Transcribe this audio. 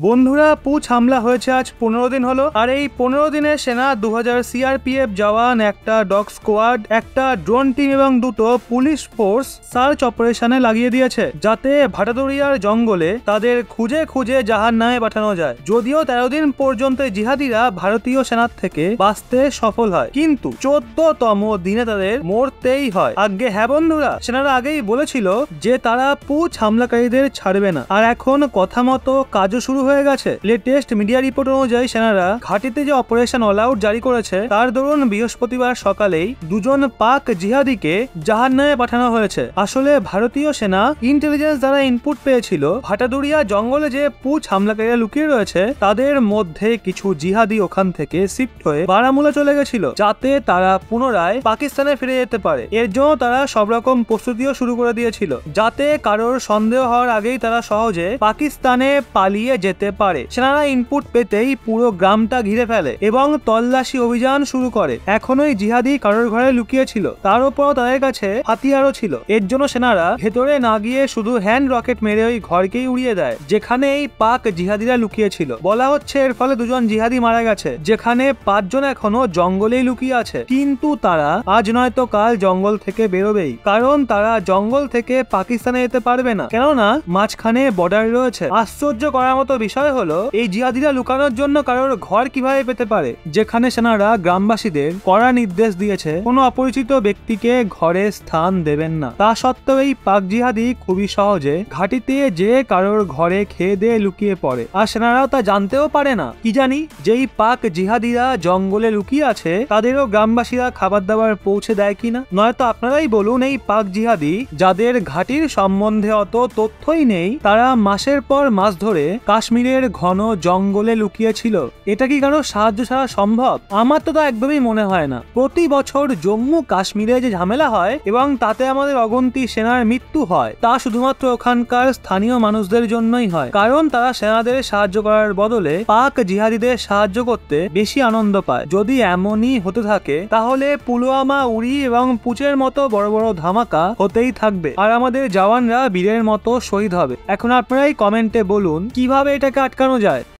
বন্ধুরা, পুছ হামলা হয়েছে আজ 15 দিন হলো। আর এই 15 দিনে সেনা 2000 সিআরপিএফ জওয়ান, একটা ডগ স্কোয়াড, একটা ড্রোন টিম এবং দুটো পুলিশ ফোর্স সার্চ অপারেশনে লাগিয়ে দিয়েছে, যাতে ভাটাদুরিয়ার জঙ্গলে তাদের খুঁজে খুঁজে জাহান্নামে পাঠানো যায়। যদিও 13 দিন পর্যন্ত জিহাদিরা ভারতীয় সেনার থেকে বাঁচতে সফল হয়, কিন্তু 14তম দিনে তাদের মরতেই হয়। আগে হ্যাঁ বন্ধুরা, সেনারা আগেই বলেছিল যে তারা পুছ হামলাকারীদের ছাড়বে না, আর এখন কথা মতো কাজও শুরু হয়ে গেছে। লেটেস্ট মিডিয়া রিপোর্ট অনুযায়ী সেনারা ঘাটিতে যে অপারেশন অল আউট জারি করেছে, তার দরুন বৃহস্পতিবার সকালেই দুজন পাক জিহাদিকে জাহান্নামে পাঠানো হয়েছে। আসলে ভারতীয় সেনা ইন্টেলিজেন্স দ্বারা ইনপুট পেয়েছিল ভাটাদুরিয়া জঙ্গলে যে পুছ হামলাকারীরা লুকিয়ে রয়েছে, তাদের মধ্যে কিছু জিহাদি ওখান থেকে শিফট হয়ে বারামুলা চলে গেছিল, যাতে তারা পুনরায় পাকিস্তানে ফিরে যেতে পারে। এর জন্য তারা সব রকম প্রস্তুতিও শুরু করে দিয়েছিল, যাতে কারোর সন্দেহ হওয়ার আগেই তারা সহজে পাকিস্তানে পালিয়ে যেতে পারে। সেনারা ইনপুট পেতেই পুরো গ্রামটা ঘিরে ফেলে এবং তল্লাশি অভিযান শুরু করে। এখনোই জিহাদি কারোর ঘরে লুকিয়ে ছিল, তার উপরও তাদের কাছে হাতিয়ারও ছিল। এর জন্য সেনারা ভেতরে না গিয়ে শুধু হ্যান্ড রকেট মেরে ওই ঘরকেই উড়িয়ে দেয়, যেখানে এই পাক জিহাদিরা লুকিয়ে ছিল। বলা হচ্ছে এর ফলে দুজন জিহাদি মারা গেছে, যেখানে 5 জন এখনো জঙ্গলেই লুকিয়ে আছে। কিন্তু তারা আজ নয়তো কাল জঙ্গল থেকে বেরোবেই, কারণ তারা জঙ্গল থেকে পাকিস্তানে যেতে পারবে না, কেননা মাঝখানে বর্ডার রয়েছে। আশ্চর্য করার মতো বিষয় হলো, এই জিহাদিরা লুকানোর জন্য কারোর ঘর কিভাবে পেতে পারে, যেখানে সেনারা গ্রামবাসীদের কড়া নির্দেশ দিয়েছে কোনো অপরিচিত ব্যক্তিকে ঘরে স্থান দেবেন না। তা সত্ত্বেও এই পাক জিহাদি খুবই সহজে ঘাটিতে যে কারোর ঘরে খেয়ে দিয়ে লুকিয়ে পড়ে, আর সেনারাও তা জানতেও পারে না। কি জানি যেই পাক জিহাদিরা জঙ্গলে লুকিয়ে আছে, তাদেরও গ্রামবাসীরা খাবার দাবার পৌঁছে দেয় কিনা। নয়তো আপনারাই বলুন, এই পাক জিহাদি যাদের ঘাটির সম্বন্ধে অত তথ্যই নেই, তারা মাসের পর মাস ধরে কাশ্মীরের ঘন জঙ্গলে লুকিয়েছিল। এটা কি কারো সাহায্য ছাড়া সম্ভব? আমার তো তা একদমই মনে হয় না। প্রতি বছর জম্মু কাশ্মীরে যে ঝামেলা হয় এবং তাতে আমাদের অগন্তি সেনার মৃত্যু হয়, তা শুধুমাত্র ওখানকার স্থানীয় মানুষদের জন্যই হয়, কারণ তারা সেনাদের সাহায্য করার বদলে পাক জিহাদিদের সাহায্য করতে বেশি আনন্দ পায়। যদি এমনই হতে থাকে, তাহলে পুলওয়ামা, উরি এবং পুচের মতো বড় বড় ধামাকা হতেই থাকবে, আর আমাদের জওয়ানরা বীরের মতো শহীদ হবে। এখন আপনারাই কমেন্টে বলুন কিভাবে এটাকে আটকানো যায়।